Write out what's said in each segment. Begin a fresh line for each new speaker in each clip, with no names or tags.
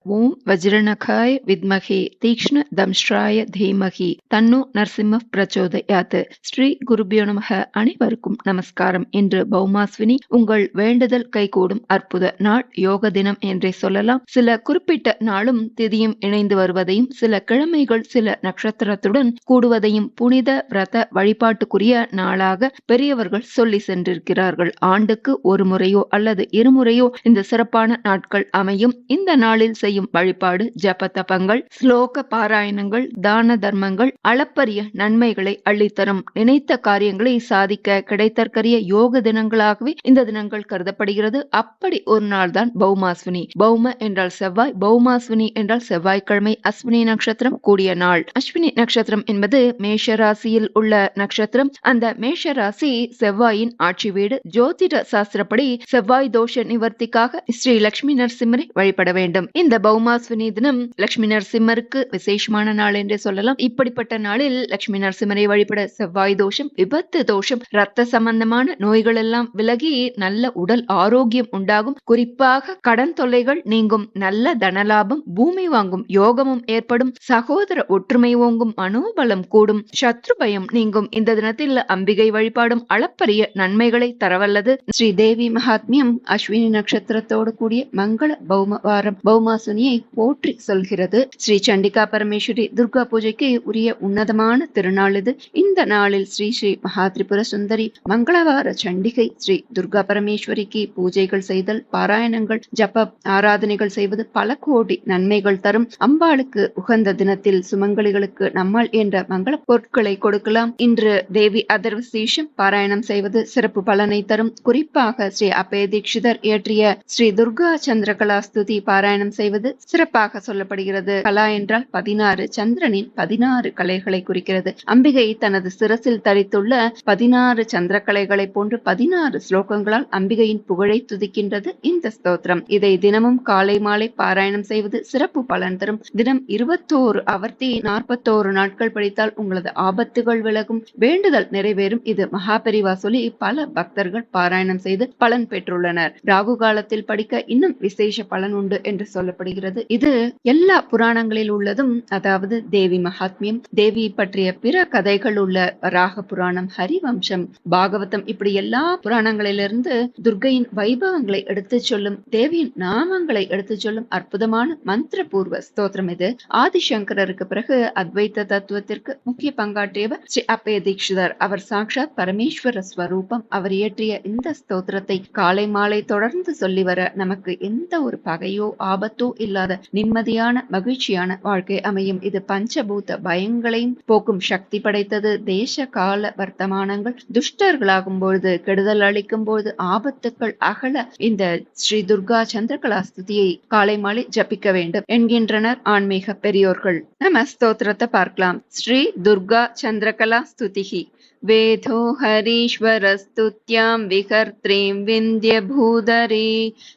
ஓம் வஜ்ரநகாய வித்மகே தீக்ஷ்ண தம்ஷ்ராய தீமகி தன்னு நரசிம்ம பிரச்சோதயாத். ஸ்ரீ குருபியோ நமக. அனைவருக்கும் நமஸ்காரம். இன்று பௌமாஸ்வினி, உங்கள் வேண்டுதல் கைகூடும் அற்புத நாள், யோக தினம் என்றே சொல்லலாம். சில குறிப்பிட்ட நாளும் திதியும் இணைந்து வருவதையும், சில கிழமைகள் சில நட்சத்திரத்துடன் கூடுவதையும் புனித விரத வழிபாட்டுக்குரிய நாளாக பெரியவர்கள் சொல்லி சென்றிருக்கிறார்கள். ஆண்டுக்கு ஒரு முறையோ அல்லது இருமுறையோ இந்த சிறப்பான நாட்கள் அமையும். இந்த நாளில் செய்யும் வழிபாடு, ஜப தபங்கள், ஸ்லோக பாராயணங்கள், தான தர்மங்கள் அளப்பரிய நன்மைகளை அள்ளித்தரும். நினைத்த காரியங்களை சாதிக்க கிடைத்தற்கரிய யோக தினங்களாகவே இந்த தினங்கள் கருதப்படுகிறது. அப்படி ஒரு நாள் தான் பௌமாஸ்வினி. பௌம என்றால் செவ்வாய், பௌமாஸ்வினி என்றால் செவ்வாய்க்கிழமை, அஸ்வினி நட்சத்திரம் கூடிய நாள். அஸ்வினி நட்சத்திரம் என்பது மேஷ ராசியில் உள்ள நட்சத்திரம். அந்த மேஷ ராசி செவ்வாயின் ஆட்சி வீடு. ஜோதிட சாஸ்திரப்படி செவ்வாய் தோஷ நிவர்த்திக்காக ஸ்ரீ லட்சுமி நரசிம்மரை வழிபட வேண்டும். இந்த பௌமாஸ்வினி தினம் லட்சுமி நரசிம்மருக்கு விசேஷமான நாள் என்றே சொல்லலாம். இப்படிப்பட்ட நாளில் லட்சுமி நரசிம்மரை வழிபட செவ்வாய் தோஷம், விபத்து தோஷம், ரத்த சம்பந்தமான நோய்கள் எல்லாம் விலகி நல்ல உடல் ஆரோக்கியம் உண்டாகும். குறிப்பாக கடன் தொல்லைகள் நீங்கும், நல்ல தனலாபம், பூமி வாங்கும் யோகமும் ஏற்படும், சகோதர ஒற்றுமை ஓங்கும், மனோபலம் கூடும், சத்ரு பயம் நீங்கும். இந்த தினத்தில் அம்பிகை வழிபாடும் அளப்பரிய நன்மைகளை தரவல்லது. ஸ்ரீ தேவி மகாத்மியம் அஸ்வினி நட்சத்திரத்தோடு கூடிய மங்கள பௌம வாரம் பௌமாசுனியை போற்றி சொல்கிறது. ஸ்ரீ சண்டிகா பரமேஸ்வரி துர்கா பூஜைக்கு உரிய உன்னதமான திருநாள் இது. இந்த நாளில் ஸ்ரீ ஸ்ரீ மகாத்ரிபுர சுந்தரி மங்களவார சண்டிகை ஸ்ரீ துர்கா பரமேஸ்வரிக்கு பூஜைகள் செய்தல், பாராயணங்கள், ஜப ஆராதனைகள் செய்வது பல கோடி நன்மைகள் தரும். அம்பாளுக்கு உகந்த தினத்தில் சுமங்கலிகளுக்கு நம்மால் என்ற மங்கள பொருட்களை கொடுக்கலாம். இன்று தேவி அதர்வசீஷம் பாராயணம் செய்வது சிறப்பு பலனை தரும். குறிப்பாக ஸ்ரீ அபய தீட்சிதர் இயற்றிய ஸ்ரீ துர்கா சந்திரகலா ஸ்துதி பாராயணம் செய்வது சிறப்பாக சொல்லப்படுகிறது. கலா என்றால் 16, சந்திரனின் 16 கலைகளை குறிக்கிறது. அம்பிகை தனது சிரசில் தரித்துள்ள 16 சந்திரகலைகளை போன்று 16 ஸ்லோகங்களால் அம்பிகையின் புகழை துதிக்கின்றது இந்த ஸ்தோத்திரம். இதை தினமும் காலை மாலை பாராயணம் செய்வது சிறப்பு பலன் தரும். தினம் 21 ஆவர்த்தி 41 நாட்கள் படித்தால் உங்களது ஆபத்துகள் விலகும், வேண்டுதல் நிறைவேறும். இது மகாபெரிவா சொல்லி பல பக்தர்கள் பாராயணம் செய்து பலன் பெற்றுள்ளனர். ராகு காலத்தில் படிக்க இன்னும் விசேஷ பலன் உண்டு என்று சொல்லப்படுகிறது. இது எல்லா புராணங்களில் உள்ளதும், அதாவது தேவி மகாத்மியம், தேவி பற்றிய பிற கதைகள் உள்ள ராக புராணம், ஹரிவம்சம், பாகவதம், இப்படி எல்லா புராணங்களிலிருந்து துர்கையின் வைபவங்களை எடுத்து சொல்லும், தேவியின் நாமங்களை எடுத்து சொல்லும் அற்புதமான மந்திர பூர்வ ஸ்தோத்திரம் இது. ஆதிசங்கரருக்கு பிறகு அத்வைத தத்துவத்திற்கு முக்கிய பங்காற்றியவர் ஸ்ரீ அபய தீட்சிதர். அவர் சாக்ஷாத் பரமேஸ்வர ஸ்வரூபம். அவர் இயற்றிய இந்த ஸ்தோத்திரத்தை காலை மாலை தொடர்ந்து சொல்லி வர நமக்கு எந்த ஒரு பகையோ ஆபத்தோ இல்லாத நிம்மதியான மகிழ்ச்சியான வாழ்க்கை அமையும். இது பஞ்சபூத பயங்களையும் போக்கும் சக்தி படைத்தது. தேச கால வர்த்தமானங்கள் துஷ்டர்களாகும் பொழுது, கெடுதல் அளிக்கும் பொழுது, ஆபத்துக்கள் அகல இந்த ஸ்ரீ துர்கா சந்திரகலா ஸ்துதியை காலை மாலை ஜபிக்க வேண்டும் என்கின்றனர் ஆன்மீக பெரியோர்கள். நம்ம ஸ்தோத்திரத்தை பார்க்கலாம். ஸ்ரீ துர்கா சந்திரகலா ஸ்துதிஹி. வேதோ ஹரீஸ்வரஸ்துத்யாம் விகர்த்ரீம் விந்திய பூதரீ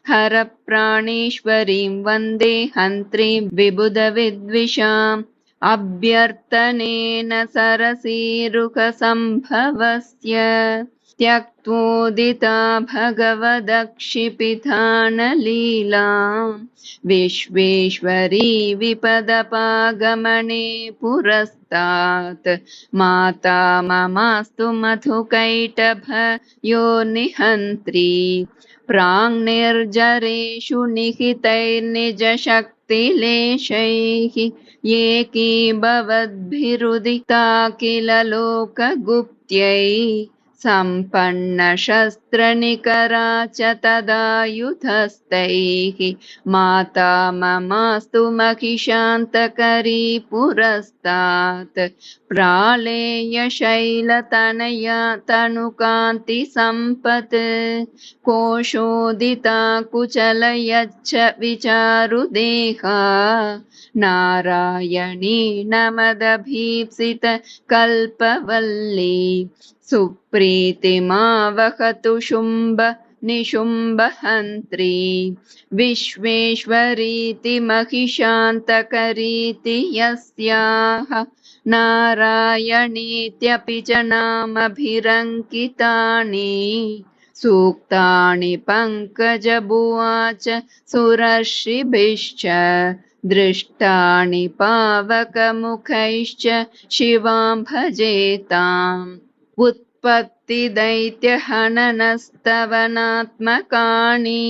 ஹர பிராணேஸ்வரீம் வந்தே ஹந்த்ரீம் விபுத வித்விஷாம் அப்யர்த்தனேன சரசீருக சம்பவஸ்ய त्यक्तोदिता भगवदक्षिपिधानलीलां विश्वेश्वरी विपदपागमने पुरस्तात् माता ममास्तु मधुकैटभ योनिहन्त्री प्राङ्निर्जरेषु निहितैर्निजशक्तिलेशैः एकीभवद्भिरुदिता किल लोकगुप्त्यै सम्पन्न शस्त्रनिकरा च तदायुधस्तैः माता ममास्तु महिषान्तकरी पुरस्तात् प्रालेय शैलतनया तनुकान्ति सम्पत् कोशोदिता कुचलयच्छ विचारुदेहा नारायणी नमदभीप्सित कल्पवल्ली सुप्रीतिमावहतु शुम्भ निशुम्भहन्त्री विश्वेश्वरीति महिषान्तकरीति यस्याः नारायणीत्यपि च नामभिरङ्कितानि सूक्तानि पङ्कजभुवाच सुरर्षिभिश्च दृष्टानि पावकमुखैश्च शिवां भजेताम् उत्पत्तिदैत्यहननस्तवनात्मकानि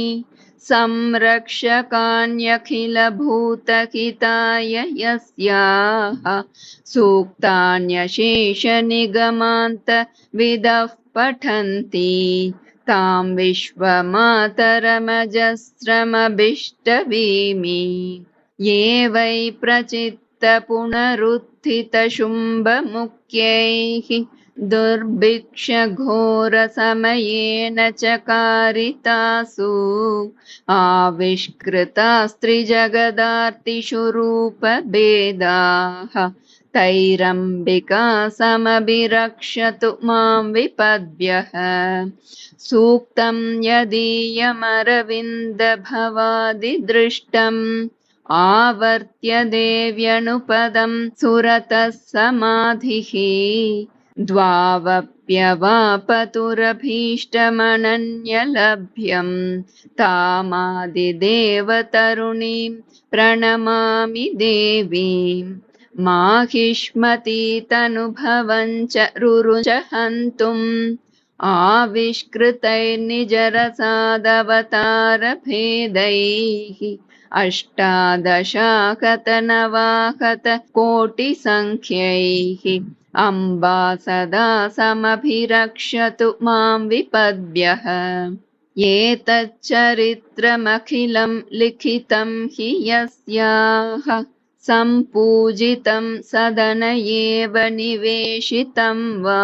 संरक्षकान्यखिलभूतहिताय यस्याः सूक्तान्यशेषनिगमान्तविदः पठन्ति तां विश्वमातरमजस्रमभिष्टवीमि ये वै प्रचित्तपुनरुत्थितशुम्भमुख्यैः दुर्भिक्षघोरसमयेन चकारितासु आविष्कृतास्त्रिजगदार्तिषु रूपभेदाः तैरम्बिका समभिरक्षतु मां विपद्भ्यः सूक्तं यदीयमरविन्दभवादिदृष्टम् आवर्त्य देव्यनुपदं सुरतः समाधिः द्वावप्यवापतुरभीष्टमनन्यलभ्यं तामादिदेवतरुणीं प्रणमामि देवीम् माहिष्मतीतनुभवं च रुरुच हन्तुम् आविष्कृतैर्निजरसादवतारभेदैः अष्टादशाकतनवाकतकोटिसङ्ख्यैः अम्बा सदा समभिरक्षतु मां विपद्भ्यः एतच्चरित्रमखिलं लिखितं हि यस्याः सम्पूजितं सदनयेव निवेशितं वा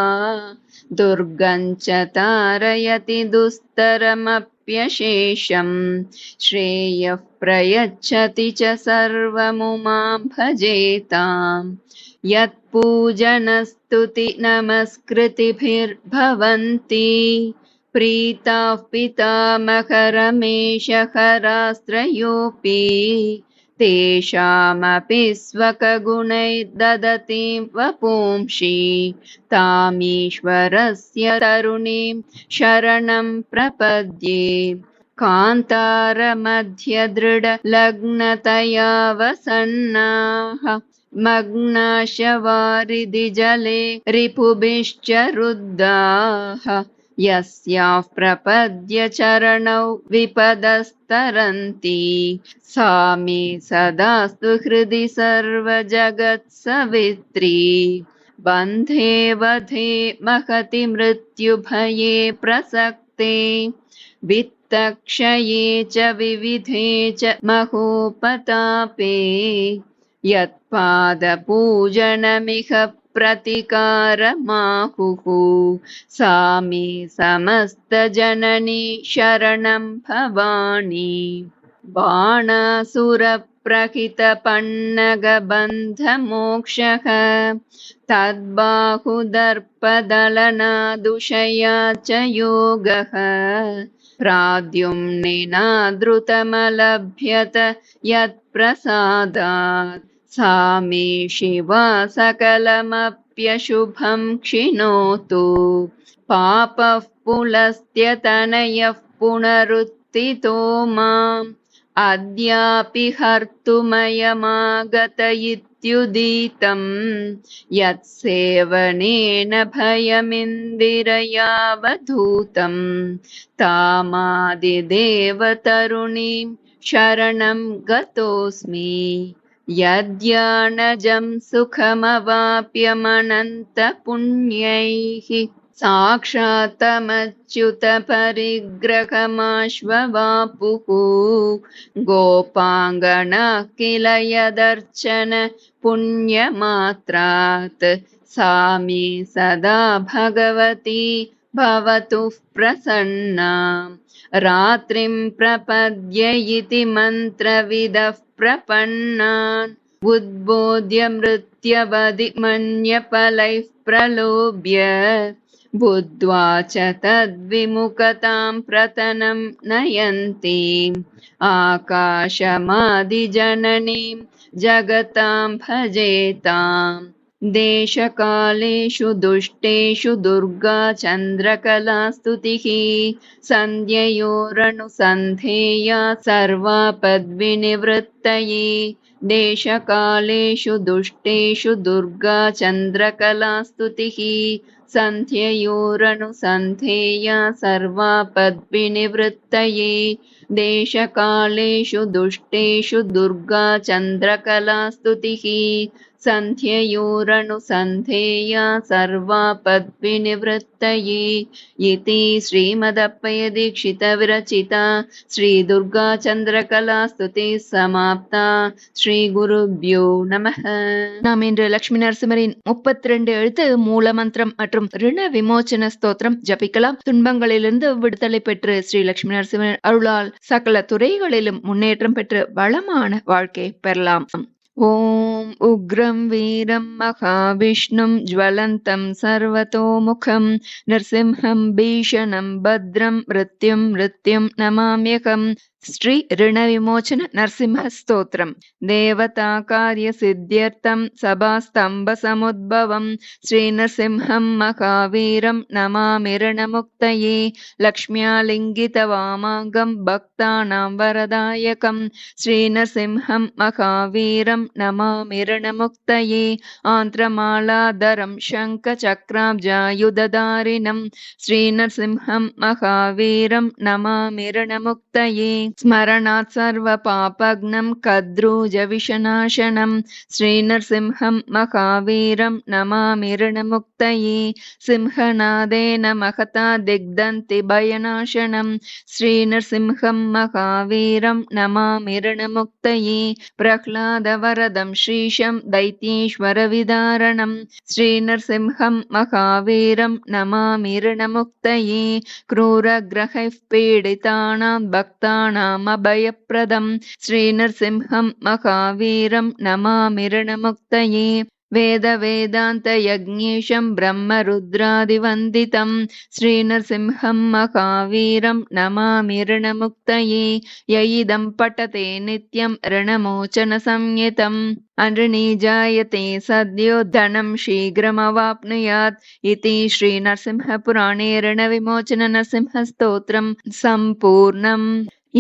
दुर्गं च तारयति दुस्तरमप्यशेषं श्रेयः प्रयच्छति च सर्वमुमां भजेताम् यत्पूजनस्तुति नमस्कृतिभिर्भवन्ति प्रीताः पितामहरमेषहरास्त्रयोऽपि तेषामपि स्वकगुणैर्ददतीं वपुंषि तामीश्वरस्य तरुणीं शरणं प्रपद्ये कान्तारमध्यदृढलग्नतया वसन्नाः मग्नाशवारिधिजले रिपुभिश्च रुद्धाः यस्याः प्रपद्य चरणौ विपदस्तरन्ति सा मे सदास्तु हृदि सर्वजगत्सवित्री बन्धे वधे महति मृत्युभये प्रसक्ते वित्तक्षये च विविधे च महोपतापे यत्पादपूजनमिह प्रतिकारमाहुः सा मे समस्तजननी शरणं भवानी बाणासुरप्रहितपन्नगबन्धमोक्षः तद्बाहुदर्पदलनादुषया च योगः प्राद्युम्नेनादृतमलभ्यत यत्प्रसादात् सा मे शिवा सकलमप्यशुभं क्षिणोतु पापः पुलस्त्यतनयः पुनरुत्थितो माम् अद्यापि हर्तुमयमागत इत्युदितं यत्सेवनेन भयमिन्दिरयावधूतं तामादिदेवतरुणीं शरणं गतोऽस्मि यद्यानजं सुखमवाप्यमनन्तपुण्यैः साक्षात्तमच्युतपरिग्रहमाश्ववापुः गोपाङ्गना किल यदर्चन पुण्यमात्रात् सा मे सदा भगवती भवतु प्रसन्ना रात्रिं प्रपद्य इति मन्त्रविदः प्रपन्नान् उद्बोध्य मृत्यवधिमन्यफलैः प्रलोभ्य बुद्ध्वा च तद्विमुखतां प्रतनं नयन्ति आकाशमादिजननीं जगतां भजेताम् देशकालेषु दुष्टेषु दुर्गा चन्द्रकलास्तुतिः सन्ध्ययोरनुसन्धेया सर्वापद्विनिवृत्तये देशकालेषु दुष्टेषु दुर्गा चन्द्रकलास्तुतिः सन्ध्ययोरनुसन्धेया सर्वापद्विनिवृत्तये देशकालेषु दुष्टेषु दुर्गा चन्द्रकलास्तुतिः सन्ध्ययोरनुसन्धेया सर्वापद्विनिवृत्तये इति श्रीमदप्पयदीक्षितविरचिता श्रीदुर्गाचन्द्रकलास्तुतिः समाप्ता. ஸ்ரீகுருப்யோ நமः. நாம் இன்று லட்சுமி நரசிம்மரின் 32 எழுத்து மூலமந்திரம் மற்றும் ரிண விமோச்சன ஸ்தோத்திரம் ஜபிக்கலாம். துன்பங்களிலிருந்து விடுதலை பெற்று ஸ்ரீ லட்சுமி நரசிம்மர் அருளால் சகல துறைகளிலும் முன்னேற்றம் பெற்று வளமான வாழ்க்கை பெறலாம். ஓம் உக்ரம் வீரம் மகாவிஷ்ணும் ஜ்வலந்தம் சர்வதோமுகம் நிருசிம்ஹம் பீஷணம் பத்ரம் மிருத்யும் மிருத்யும் நமாம்யகம். ஸ்ரீ ரிண விமோச்சன நரசிம்ம ஸ்தோத்திரம். தேவதா காரிய சித்தியர்த்தம் சபாஸ்தம்ப சமுத்பவம் ஸ்ரீ நரசிம்ஹம் மகாவீரம் நமாமி ரிணமுக்தயே லக்ஷ்மியாலிங்கித வாமாங்கம் பக்தானாம் வரதாயகம் ஸ்ரீ நரசிம்ஹம் மகாவீரம் நமாமி ரிணமுக்தயே ஆந்திரமாலாதரம் சங்க சக்ராப்ஜாயுததாரிணம் ஸ்ரீ நரசிம்ஹம் மகாவீரம் நமாமி ரிணமுக்தயே ஸ்மரணாத் சர்வ பாபக்னம் கத்ரூஜ விஷநாசனம் ஸ்ரீ நரசிம்ஹம் மகாவீரம் நமாமி ரிணமுக்தயே சிம்ஹநாதேன மகதா திக்தந்தி பயநாசனம் ஸ்ரீ நரசிம்ஹம் மகாவீரம் நமாமி ரிணமுக்தயே பிரஹ்லாதவரதம் ஸ்ரீஷம் தைத்யேஸ்வர விதாரணம் ஸ்ரீ நரசிம்ஹம் மகாவீரம் நமாமி ரிணமுக்தயே क्रूरग्रहैः पीडितानां भक्तानामभयप्रदं श्रीनरसिंहं महावीरं नमामि ऋणमुक्तये वेदवेदान्तयज्ञेशं ब्रह्मरुद्रादिवन्दितं श्रीनरसिंहं महावीरं नमामि ऋणमुक्तये य इदं पठते नित्यं ऋणमोचनसंयुतम् अनृणीजायते सद्यो धनं शीघ्रमवाप्नुयात् इति श्रीनरसिंहपुराणे ऋणविमोचन नरसिंहस्तोत्रं सम्पूर्णम्.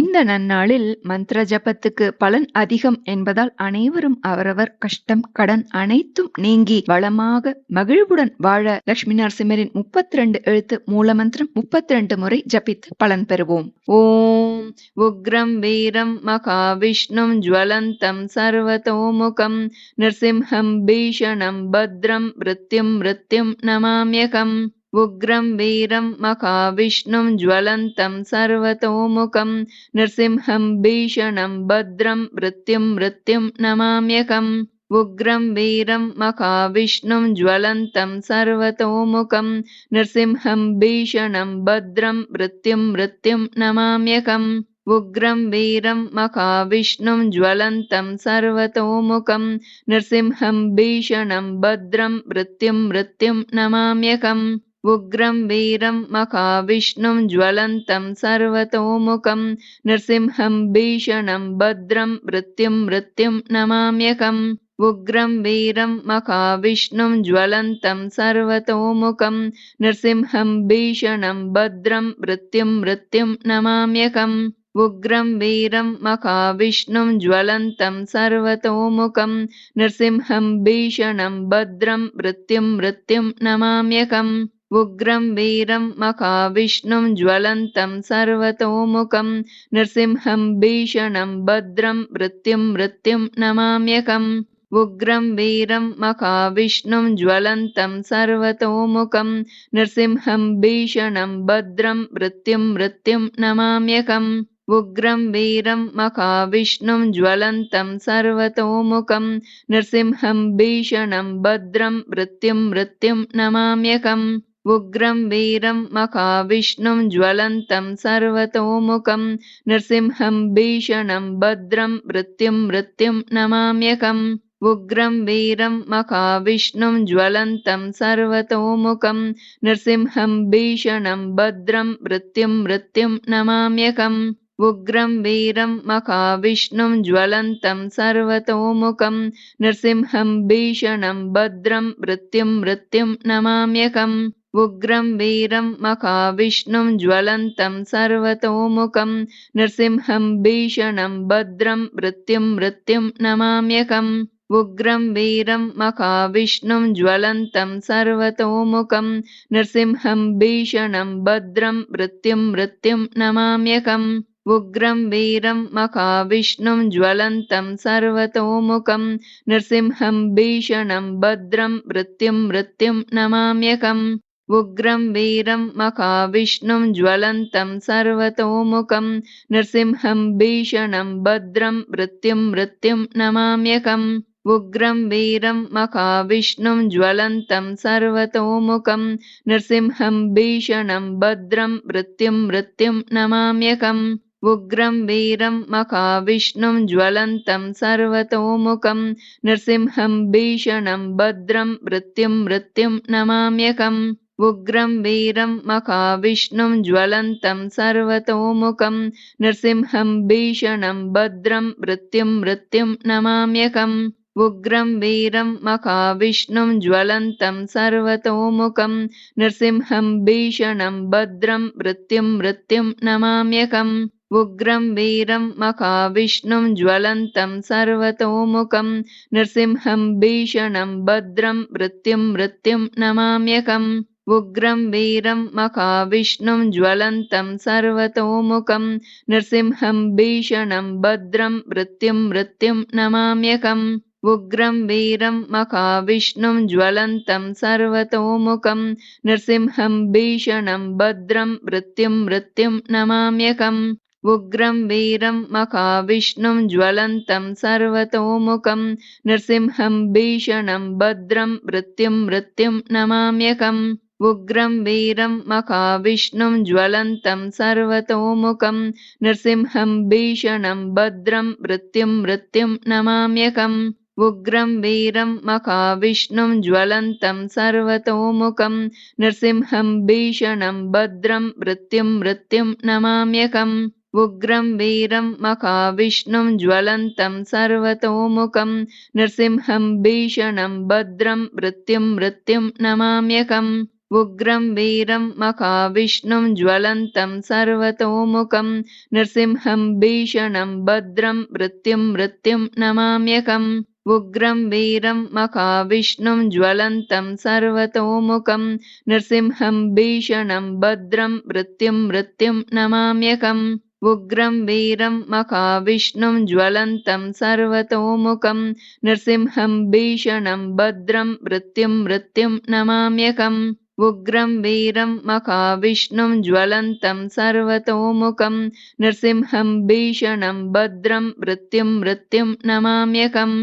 இந்த நன்னாளில் மந்திர ஜபத்துக்கு பலன் அதிகம் என்பதால் அனைவரும் அவரவர் கஷ்டம் கடன் அனைத்தும் நீங்கி வளமாக மகிழ்வுடன் வாழ லட்சுமி நரசிம்மரின் 32 எழுத்து மூலமந்திரம் 32 முறை ஜபித்து பலன் பெறுவோம். ஓம் உக்ரம் வீரம் மகாவிஷ்ணும் ஜ்வலந்தம் சர்வதோமுகம் நிருசிம்ஹம் பீஷணம் பத்ரம் மிருத்யும் மிருத்யும் நமாம்யகம். उग्रं वीरं महाविष्णुं ज्वलन्तं सर्वतोमुखं नृसिंहं भीषणं भद्रं मृत्युं मृत्युं नमाम्यहम्. उग्रं वीरं महाविष्णुं ज्वलन्तं सर्वतोमुखं नृसिंहं भीषणं भद्रं मृत्युं मृत्युं नमाम्यहम्. उग्रं वीरं महाविष्णुं ज्वलन्तं सर्वतोमुखं नृसिंहं भीषणं भद्रं मृत्युं मृत्युं नमाम्यहम्. उग्रं वीरं महाविष्णुं ज्वलन्तं सर्वतोमुखं नृसिंहं भीषणं भद्रं मृत्युं मृत्युं नमाम्यहम्. उग्रं वीरं महाविष्णुं ज्वलन्तं सर्वतोमुखं नृसिंहं भीषणं भद्रं मृत्युं मृत्युं नमाम्यहम्. उग्रं वीरं महाविष्णुं ज्वलन्तं सर्वतोमुखं नृसिंहं भीषणं भद्रं मृत्युं मृत्युं नमाम्यहम्. उग्रं वीरं महाविष्णुं ज्वलन्तं सर्वतोमुखं नृसिंहं भीषणं भद्रं मृत्युं मृत्युं नमाम्यहम्. उग्रं वीरं महाविष्णुं ज्वलन्तं सर्वतोमुखं नृसिंहं भीषणं भद्रं मृत्युं मृत्युं नमाम्यहम्. उग्रं वीरं महाविष्णुं ज्वलन्तं सर्वतोमुखं नृसिंहं भीषणं भद्रं मृत्युं मृत्युं नमाम्यहम्. उग्रं वीरं महाविष्णुं ज्वलन्तं सर्वतोमुखं नृसिंहं भीषणं भद्रं मृत्युं मृत्युं नमाम्यहम्. उग्रं वीरं महाविष्णुं ज्वलन्तं सर्वतोमुखं नृसिंहं भीषणं भद्रं मृत्युं मृत्युं नमाम्यहम्. उग्रं वीरं महाविष्णुं ज्वलन्तं सर्वतोमुखं नृसिंहं भीषणं भद्रं मृत्युं नमाम्यहम् उग्रं वीरं महाविष्णुं ज्वलन्तं सर्वतोमुखं नृसिंहं भीषणं भद्रं मृत्युं नमाम्यहम् उग्रं वीरं महाविष्णुं ज्वलन्तं सर्वतोमुखं नृसिंहं भीषणं भद्रं मृत्युं नमाम्यहम् उग्रं वीरं महाविष्णुं ज्वलन्तं सर्वतोमुखं नृसिंहं भीषणं भद्रं मृत्युं नमाम्यहम् उग्रं वीरं महाविष्णुं ज्वलन्तं सर्वतोमुखं नृसिंहं भीषणं भद्रं मृत्युं नमाम्यहम् उग्रं वीरं महाविष्णुं ज्वलन्तं सर्वतोमुखं नृसिंहं भीषणं भद्रं मृत्युं नमाम्यहम् उग्रं वीरं महाविष्णुं ज्वलन्तं सर्वतोमुखं नृसिंहं भीषणं भद्रं मृत्युं नमाम्यहम् उग्रं वीरं महाविष्णुं ज्वलन्तं सर्वतोमुखं नृसिंहं भीषणं भद्रं मृत्युं नमाम्यहम् उग्रं वीरं महाविष्णुं ज्वलन्तं सर्वतोमुखं नृसिंहं भीषणं भद्रं मृत्युं नमाम्यहम् उग्रं वीरं महाविष्णुं ज्वलन्तं सर्वतोमुखं नृसिंहं भीषणं भद्रं मृत्युं नमाम्यहम् उग्रं वीरं महाविष्णुं ज्वलन्तं सर्वतोमुखं नृसिंहं भीषणं भद्रं मृत्युं नमाम्यहम् उग्रं वीरं महाविष्णुं ज्वलन्तं सर्वतोमुखं नृसिंहं भीषणं भद्रं मृत्युं नमाम्यहम् उग्रं वीरं महाविष्णुं ज्वलन्तं सर्वतोमुखं नृसिंहं भीषणं भद्रं मृत्युं नमाम्यहम् उग्रं वीरं महाविष्णुं ज्वलन्तं सर्वतोमुखं नृसिंहं भीषणं भद्रं मृत्युं नमाम्यहम् उग्रं वीरं महाविष्णुं ज्वलन्तं सर्वतोमुखं नृसिंहं भीषणं भद्रं मृत्युं नमाम्यहम् उग्रं वीरं महाविष्णुं ज्वलन्तं सर्वतोमुखं नृसिंहं भीषणं भद्रं मृत्युं नमाम्यहम् उग्रं वीरं महाविष्णुं ज्वलन्तं सर्वतोमुखं नृसिंहं भीषणं भद्रं मृत्युं नमाम्यहम् उग्रं वीरं महाविष्णुं ज्वलन्तं सर्वतोमुखं नृसिंहं भीषणं भद्रं मृत्युं नमाम्यहम् उग्रं वीरं महाविष्णुं ज्वलन्तं सर्वतोमुखं नृसिंहं भीषणं भद्रं मृत्युं नमाम्यहम् उग्रं वीरं महाविष्णुं ज्वलन्तं सर्वतोमुखं नृसिंहं भीषणं भद्रं मृत्युं नमाम्यहम्